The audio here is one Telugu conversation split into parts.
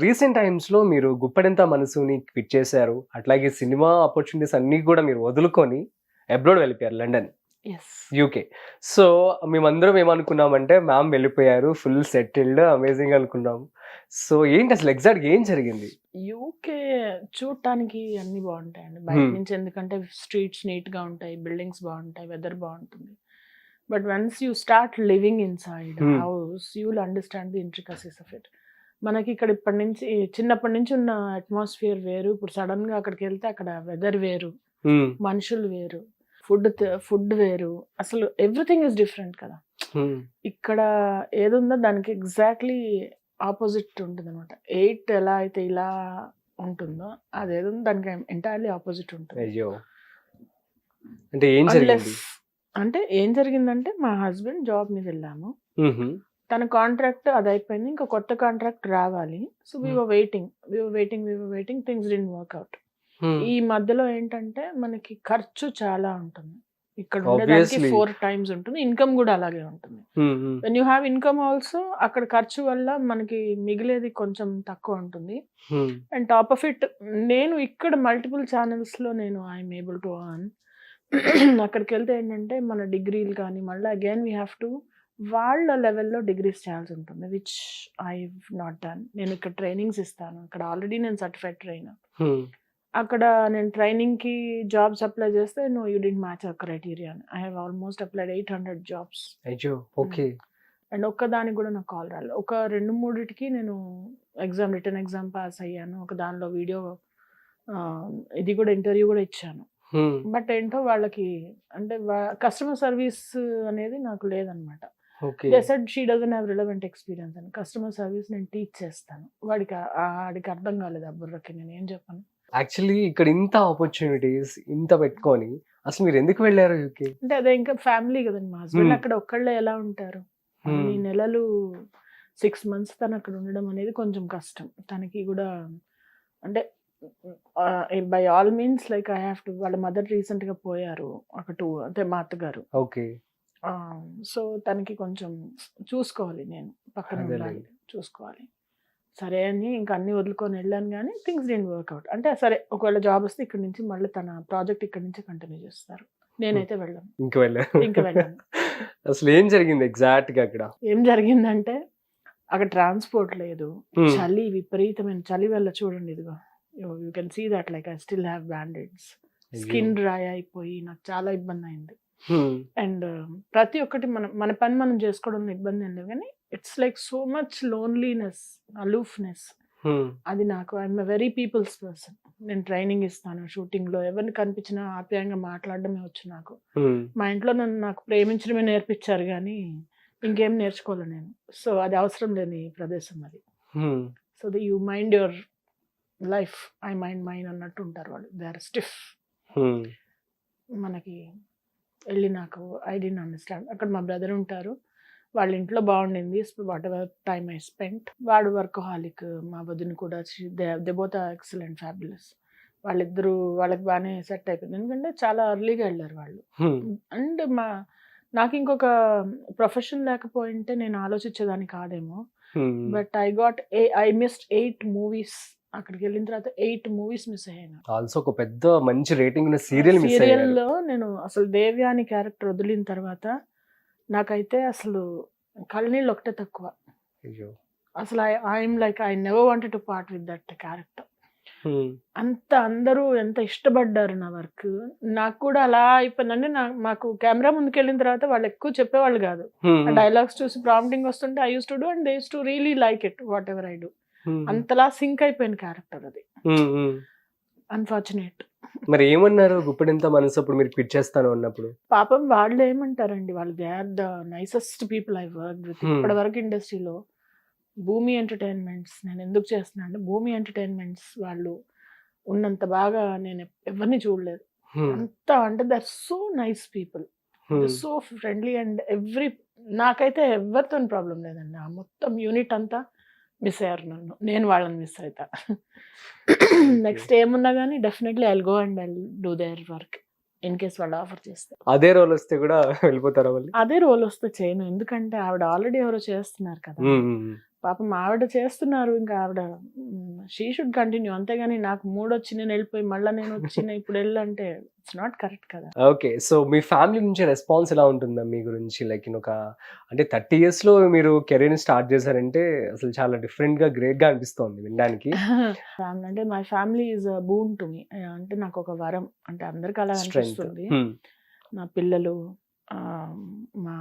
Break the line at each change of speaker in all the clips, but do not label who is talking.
రీసెంట్ టైమ్స్‌లో మీరు 'గుప్పెడంత మనసుని' క్విట్ చేశారు. అట్లాగే సినిమా ఆపర్చునిటీస్ అన్నీ గూడా మీరు వదులుకొని అబ్రాడ్ వెళ్ళిపోయారు లండన్,
యెస్.
యూకే. సో, మేమందరం ఏమనుకున్నామంటే మ్యామ్ వెళ్ళిపోయారు. ఫుల్ సెటిల్డ్ అమేజింగ్ అనుకున్నాము. సో, ఏంటి అసలు ఎగ్జాక్ట్‌గా ఏం జరిగింది?
యూకే చూడటానికి అన్నీ బావుంటాయండి. బయట
హ్మ్.
నుంచి ఎందుకంటే స్ట్రీట్స్ నీట్‌గా ఉంటాయి, బిల్డింగ్స్ బావుంటాయి, వెదర్ బావుంటుంది. But once you start living inside
hmm.
House you will understand the intricacies of it. మనకి ఇక్కడ ఇప్పటి నుంచి చిన్నప్పటి నుంచి ఉన్న అట్మాస్ఫియర్ వేరు. ఇప్పుడు సడెన్‌గా అక్కడికెళ్తే అక్కడ వెదర్ వేరు,
హ్మ్.
మనుషులు వేరు, ఫుడ్ వేరు. అసలు ఎవ్రీథింగ్ ఈస్ డిఫరెంట్ కదా!
హ్మ్.
ఇక్కడ ఏదుందో దానికి ఎగ్జాక్ట్‌లీ ఆపోజిట్ ఉంటదనమాట. 8 ఎలా అయితే ఇలా ఉంటుందో, అదేదుందో దానికి ఎంటైర్‌లీ ఆపోజిట్ ఉంటుంది.
అయ్యో! అంటే ఏం
అన్‌లెస్
జరిగింది?
అంటే ఏం జరిగిందంటే, మా హస్బెండ్ జాబ్ మీద వెళ్ళాము.
హుహు.
తన కాంట్రాక్ట్ అదయిపోయింది. ఇంకా కొత్త కాంట్రాక్ట్ రావాలి. సో, వి
హ్మ్.
Were waiting. Things didn't work out.
హ్మ్.
ఈ మధ్యలో ఏంటంటే, మనకి ఖర్చు చాలా ఉంటుంది. ఇక్కడ ఉండేదానికి
ఆబ్వియస్లీ.
4 టైమ్స్ ఉంటుంది. ఇన్‌కమ్ గూడా అలాగే ఉంటుంది.
హ్మ్. హ్మ్.
When you have income also అక్కడ ఖర్చు వల్ల మనకి మిగిలేది కొంచెం తక్కువ ఉంటుంది.
హ్మ్.
అండ్ టాప్ ఆఫ్ ఇట్ నేను ఇక్కడ మల్టిపుల్ ఛానెల్స్‌లో I am able to earn. అక్కడికెళ్తే ఏంటంటే మన డిగ్రీలు కానీ మళ్ళీ అగైన్ వీ హావ్ టు వాళ్ళ లెవెల్‌లో డిగ్రీస్ చేయాల్సుంటుంది. Which I have not done. నేను ఇక్కడ ట్రైనింగ్స్ ఇస్తాను. ఇక్కడ ఆల్రెడీ నేను సర్టిఫైడ్ ట్రైనర్.
హ్మ్.
అక్కడ నేను ట్రైనింగ్‌కి జాబ్స్ అప్లై చేస్తే no you didn't match our criteria అని. I have almost applied 800 jobs.
అయ్యో!
హ్మ్.
ఓకే.
అండ్ ఒక్కదానికి గూడా నాకు కాల్ రాలేదు. ఒక 2, 3టికి నేను రిటన్ ఎగ్జామ్ పాస్ అయ్యాను. ఒక దానిలో వీడియో ఆహ్, ఇది గూడా ఇంటర్వ్యూ గూడా ఇచ్చాను.
హ్మ్.
బట్ ఏంటో వాళ్ళకి అంటే కస్టమర్ సర్వీస్ అనేది నాకు లేదనమాట.
Okay.
They said she doesn't have relevant experience అని. కస్టమర్ సర్వీస్ నేను టీచ్ చేస్తాను. ఆడికి అర్థం కాలేదు ఆ బుర్రకి నేనేం చెప్పను.
యాక్చువల్లీ ఇక్కడ ఇంత ఆపర్చునిటీస్ ఇంత పెట్టుకొని అసలు మీరెందుకు వెళ్లారు యూకే?
అంటే అదే ఇంకా ఫ్యామిలీ గదండీ! మా హస్బెండ్
హ్మ్.
అక్కడ ఒక్కళ్ళే ఎలా ఉంటారు?
హ్మ్.
అన్ని నెలలు 6 మంత్స్ తనక్కడ ఉండడం అనేది కొంచెం కష్టం. తనకి గూడా అంటే by all means like I have to వాళ్ళ మదర్ రీసెంట్‌గా పోయారు. ఒక 2 అంటే మా అత్తగారు.
ఓకే.
సో, తనకి కొంచెం చూసుకోవాలి నేను. పక్కన ఉండాలి.
అదేలెండి.
చూసుకోవాలి. సరే అని ఇంక అన్నీ వదులుకొని ఎళ్ళాను గానీ థింగ్స్ డిడ్ంట్ వర్క్ ఔట్. అంటే సరే ఒకవేళ జాబ్ వస్తే ఇక్కడి నుంచి మళ్ళీ తన ప్రాజెక్ట్ ఇక్కడి నుంచే కంటిన్యూ చేస్తారు.
హ్మ్.
నేనైతే వెళ్ళను.
ఇంక వెళ్లారు.
ఇంక వెళ్ళను.
అసలేం జరిగింది ఎగ్జాక్ట్‌గా అక్కడ?
ఏం జరిగిందంటే అక్కడ ట్రాన్స్‌పోర్ట్ లేదు.
హ్మ్.
చలి విపరీతమైన చలి వల్ల చూడండి ఇదిగో you can see that like I still have bandaids.
అయ్యో!
స్కిన్ డ్రై అయిపోయి నాకు చాలా ఇబ్బందయింది.
హ్మ్.
అండ్ ప్రతి ఒక్కటి మన పని మనం చేసుకోవడంలో ఇబ్బందేం లేదు గానీ, it's like so much loneliness, aloofness.
Hmm.
అది నాకు I am a very people's person. నేను ట్రైనింగ్ ఇస్తాను. షూటింగ్‌లో ఎవరిని కనిపించినా ఆప్యాయంగా మాట్లాడడమే వచ్చు నాకు.
హ్మ్.
మా ఇంట్లో నాకు ప్రేమించడమే నేర్పించారు గానీ, ఇంకేం నేర్చుకోలే నేను. సో, అది అవసరం లేని ప్రదేశం అది.
Hmm.
So, you mind your life, I mind mine అన్నట్టు ఉంటారు వాళ్ళు. They are stiff.
హ్మ్.
మనకి ఎళ్లి నాకు ఐ డిడ్ంట్ అండర్‌స్టాండ్. అక్కడ మా బ్రదర్ ఉంటారు. వాళ్ళ ఇంట్లో బావుండింది. Whatever time I spent. వాడు వర్కహాలిక్. మా వదిన కూడా they both are excellent fabulous. వాళ్ళకి బానే సెట్ అయిపోయింది. ఎందుకంటే చాలా ఎర్లీగా ఎళ్లారు వాళ్ళు.
హ్మ్.
అండ్ నాకింకొక ప్రొఫెషన్ లేకపోయుంటే నేను ఆలోచించేదాన్ని కాదేమో.
హ్మ్.
But I missed 8 movies. అక్కడికెళ్ళిన తర్వాత 8 మూవీస్ మిస్ అయ్యాను.
ఆల్సో ఒక పెద్ద మంచి రేటింగ్ ఉన్న సీరియల్ మిస్ అయ్యారు.
సీరియల్‌లో నేను అసలు 'దేవ్యాని' క్యారెక్టర్ వదిలిన తర్వాత నాకైతే అసలు కళ్ళనీళ్ళు ఒకటే తక్కువ.
అయ్యో!
అసలు I never wanted to part with that character.
హ్మ్.
అందరూ ఎంత ఇష్టపడ్డారు నా వర్క్. నాకు కూడా అలా అయిపోయింది. అంటే మాకు కెమెరా ముందుకెళ్ళిన తర్వాత వాళ్ళు ఎక్కువ చెప్పేవాళ్ళు కాదు.
హ్మ్.
ఆ
హ్మ్.
డైలాగ్స్ చూసి ప్రాంప్టింగ్ వస్తుంటే I used to do and they used to really like it whatever I do.
హుహు.
అంతలా సింక్ అయిపోయిన క్యారెక్టర్ అది.
హ్మ్. హ్మ్.
అన్‌ఫార్చునేట్.
మరి ఏమన్నారు 'గుప్పెడంత మనసు' అప్పుడు మీరు క్విట్ చేస్తాను అన్నప్పుడు?
పాపం వాళ్ళేమంటారండి, వాళ్ళు they are the nicest people I worked with.
Hmm.
ఇప్పటివరకు ఇండస్ట్రీలో భూమి ఎంటర్‌టైన్‌మెంట్స్ నేనెందుకు చేస్తున్నా అంటే, భూమి ఎంటర్‌టైన్‌మెంట్స్ వాళ్ళు ఉన్నంత బాగా నేను ఎవరిని చూడలేదు.
హ్మ్.
అంటే they are so nice people. They
hmm.
So friendly and నాకైతే ఎవరితోని ప్రాబ్లమ్ లేదండి. ఆ మొత్తం యూనిట్ అంతా మిస్ అయ్యారు నన్ను. నేను వాళ్ళని మిస్ అయితా.
ఓకే.
నెక్స్ట్ ఏమున్నా గాని definitely I'll do their work. In case వాళ్ళు ఆఫర్ చేస్తే.
అదే రోల్ వస్తే గూడా వెళ్ళిపోతారా మళ్ళీ?
అదే రోల్ వస్తే చేయను. ఎందుకంటే ఆవిడ ఆల్రెడీ ఎవరో చేస్తున్నారు కదా!
హ్మ్. హ్మ్. హ్మ్.
పాపం ఆవిడ చేస్తున్నారు, ఇంకా ఆవిడ షీ షుడ్ కంటిన్యూ, అంతేగాని నాకు మూడొచ్చి నేను వెళ్ళిపోయి మళ్ళీ నేను వచ్చిన ఇప్పుడు వెళ్ళంటే ఇట్స్ నాట్ కరెక్ట్ కదా.
ఓకే. సో మీ ఫ్యామిలీ నుంచి రెస్పాన్స్ ఎలా ఉంటుంది మ్యామ్ మీ గురించి? లైక్ ఒక అంటే 30 years లో మీరు కెరీర్‌ని స్టార్ట్ చేశారంటే అసలు చాలా డిఫరెంట్‌గా, గ్రేట్‌గా అనిపిస్తోంది వినడానికి.
ఫ్యామిలీ అంటే my family is a boon to me. అంటే నాకు ఒక వరం, అంటే అందరికి అలా
స్ట్రెంగ్త్.
అనిపిస్తుంది. నా పిల్లలు, మా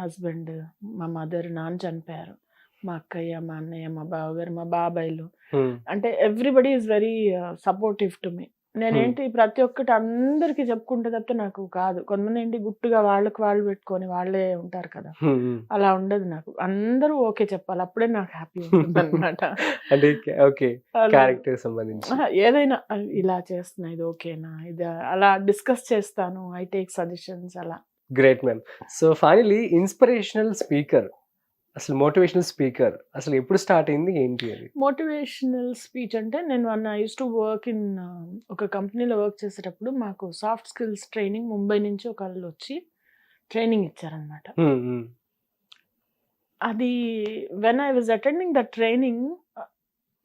హస్బెండ్, మా మదర్, నాన్న చనిపోయారు, మా అక్కయ్య, మా అన్నయ్య, మా బావగారు, మా బాబాయ్లు, అంటే everybody is very supportive to me. నేనేంటి ప్రతి ఒక్కటి అందరికి చెప్పుకుంటే తప్పితే నాకు కాదు. కొంతమంది ఏంటి గుట్టుగా వాళ్ళకి వాళ్ళు పెట్టుకొని వాళ్ళే ఉంటారు కదా, అలా ఉండదు నాకు. అందరూ ఓకే చెప్పాలి, అప్పుడే నాకు హ్యాపీ ఉంటుంది అనమాట.
అంటే ఓకే, క్యారెక్టర్ సంబంధించి
ఏదైనా ఇలా చేస్తున్నా, ఇది ఓకేనా, ఇది అలా డిస్కస్ చేస్తాను, ఐ టేక్ సజెషన్స్ అలా.
Great ma'am. So finally inspirational speaker, అసలు మోటివేషనల్ స్పీకర్ అసలు ఎప్పుడు స్టార్ట్ అయింది, ఏంటి అది?
మోటివేషనల్ స్పీచ్ అంటే నేను I use to work in ఒక కంపెనీలో వర్క్ చేసేటప్పుడు మాకు సాఫ్ట్ స్కిల్స్ ట్రైనింగ్ ముంబై నుంచి ఒకళ్ళు వచ్చి ట్రైనింగ్ ఇచ్చారనమాట. అది when I was attending the training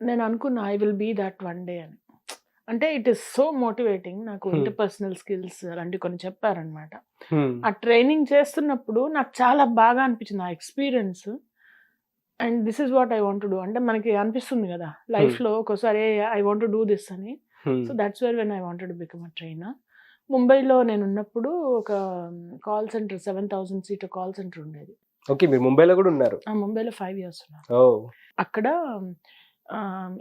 నేను అనుకున్నా I will be that one day అని. అంటే ఇట్ ఈస్ సో మోటివేటింగ్. నాకు ఇంటర్పర్సనల్ స్కిల్స్ అలాంటివి కొన్ని చెప్పారనమాట. ఆ ట్రైనింగ్ చేస్తున్నప్పుడు నాకు చాలా బాగా అనిపించింది ఆ experience. And this is what I want to do. అంటే మనకి అనిపిస్తుంది కదా లైఫ్లో ఒక్కోసారి I want to do this అని. So that's where when I wanted to become a trainer. ముంబైలో నేను ఉన్నప్పుడు ఒక call center 7,000 seat call center ఉండేది.
ఓకే, మీరు ముంబైలో కూడా ఉన్నారు?
ముంబైలో 5 years ఉన్నారు.
ఓ,
అక్కడ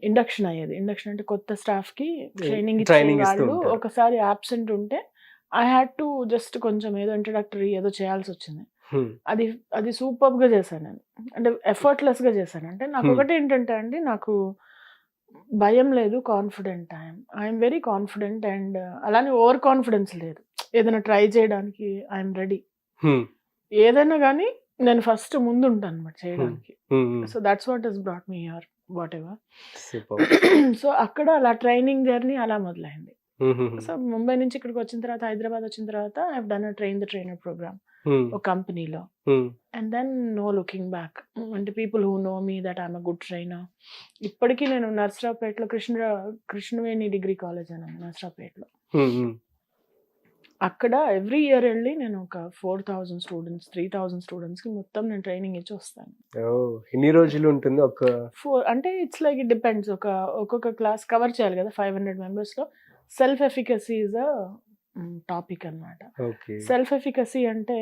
ఇండక్షన్ అయ్యేది. ఇండక్షన్ అంటే కొత్త స్టాఫ్ కి ట్రైనింగ్
ట్రైనింగ్
వాళ్ళు
ఇస్తూ ఉంటారు.
ఒకసారి ఆబ్సెంట్ ఉంటే ఐ హ్యాడ్ టు జస్ట్ కొంచెం ఏదో ఇంట్రడక్టరీ ఏదో చేయాల్సి వచ్చింది. అది సూపర్ గా చేశాను నేను. అంటే ఎఫర్ట్లెస్ గా చేశాను. అంటే నాకు ఒకటి ఏంటంటే అండి, నాకు భయం లేదు, confident I'm very confident. And అలానే ఓవర్ కాన్ఫిడెన్స్ లేదు. ఏదైనా ట్రై చేయడానికి ఐఎమ్ రెడీ. ఏదైనా కానీ నేను ఫస్ట్ ముందు ఉంటాను అనమాట చేయడానికి. So that's what has brought me here what ever. So అక్కడ అలా ట్రైనింగ్ జర్నీ అలా మొదలైంది. సో ముంబై నుంచి ఇక్కడికి వచ్చిన తర్వాత, హైదరాబాద్ వచ్చిన తర్వాత I have done a trainer program ఒక కంపెనీలో. And then no looking back. అంటే people who know me that I'm a good trainer. ఇప్పటికీ నేను నర్సరావుపేటలో కృష్ణవేణి డిగ్రీ కాలేజ్ అని నర్సరావుపేటలో, అక్కడ ఎవ్రీ ఇయర్ వెళ్ళి నేను ఒక 4,000 స్టూడెంట్స్ 3,000 స్టూడెంట్స్కి మొత్తం నేను ట్రైనింగ్ ఇచ్చి వస్తాను.
ఎన్ని రోజులు ఉంటుంది?
అంటే ఇట్స్ లైక్ ఇట్ డిపెండ్స్. ఒక్కొక్క క్లాస్ కవర్ చేయాలి కదా 500 members-లో. Self efficacy is a topic అనమాట. సెల్ఫ్ ఎఫికసీ అంటే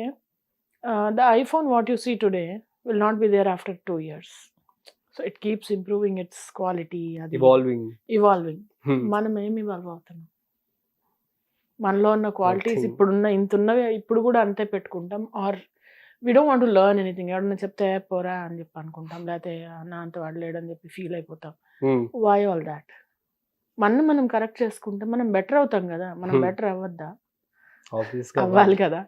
the iPhone what you see today will not be there after 2 years. So it keeps improving its quality, అది ఇవాల్వింగ్. మనం ఏమి ఇవాల్వ్ అవుతున్నాం? మనలో ఉన్న క్వాలిటీస్ ఇంతున్నవి ఇప్పుడు కూడా అంతే పెట్టుకుంటాం. Are we don't want to learn anything. ఎవడన్నా చెప్తే పోరా అని చెప్పి అనుకుంటాం, లేకపోతే నా అంత వాడలేడని చెప్పి ఫీల్ అయిపోతాం. Why all that? మనం కరెక్ట్ చేసుకుంటే మనం బెటర్ అవుతాం కదా. మనం బెటర్ అవ్వద్దా? అవ్వాలి కదా.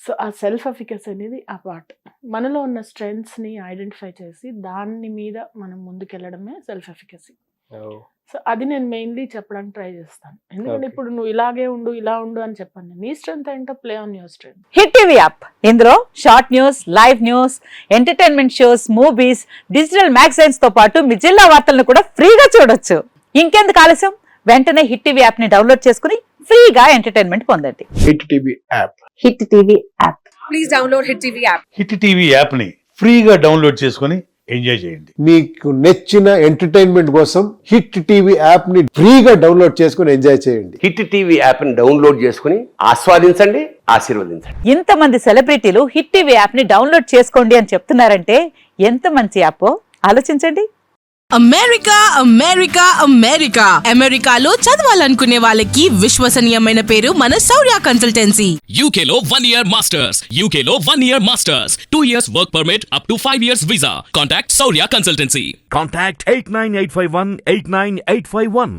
సో ఆ సెల్ఫ్ ఎఫికసీ అనేది ఆ పార్ట్. మనలో ఉన్న స్ట్రెంగ్త్స్ని ఐడెంటిఫై చేసి దాని మీద మనం ముందుకెళ్ళడమే సెల్ఫ్ ఎఫికసీ. సో అది నేను మెయిన్లీ చెప్పడానికి ట్రై చేస్తాను. ఎందుకంటే ఇప్పుడు నువ్వు ఇలాగే ఉండు, ఇలా ఉండు అని చెప్పాను. నీ స్ట్రెంగ్త్ ఏంటో play on your strength.
Hit TV app, ఇందులో short news, live news, entertainment shows, movies, digital magazines తో పాటు మీ జిల్లా వార్తలను కూడా ఫ్రీగా చూడొచ్చు. ఇంకెందుకు ఆలస్యం? వెంటనే హిట్ టీవీ యాప్ ని డౌన్లోడ్ చేసుకుని ఫ్రీగా ఎంటర్టైన్మెంట్ పొందండి.
Hit TV app.
Hit TV app.
Please download hit TV app.
Hit TV app ని ఫ్రీగా డౌన్లోడ్ చేసుకుని ఎంజాయ్ చేయండి.
మీకు నచ్చిన ఎంటర్టైన్మెంట్ కోసం హిట్ టీవీ యాప్ ని ఫ్రీగా డౌన్లోడ్ చేసుకుని ఎంజాయ్ చేయండి.
హిట్ టీవీ యాప్ ని డౌన్లోడ్ చేసుకుని ఆస్వాదించండి, ఆశీర్వదించండి.
ఇంతమంది సెలబ్రిటీలు హిట్ టీవీ యాప్ ని డౌన్లోడ్ చేసుకోండి అని చెప్తున్నారంటే ఎంత మంచి యాప్ ఆలోచించండి.
అమెరికా అమెరికా అమెరికా అమెరికాలో చదవాలనుకునే వాళ్ళకి విశ్వసనీయమైన పేరు మన శౌర్య కన్సల్టెన్సీ.
UK లో 1 year masters. UK లో 1 year masters. 2 years work permit up to 5 years visa. Contact Saurya Consultancy.
Contact 89851 89851.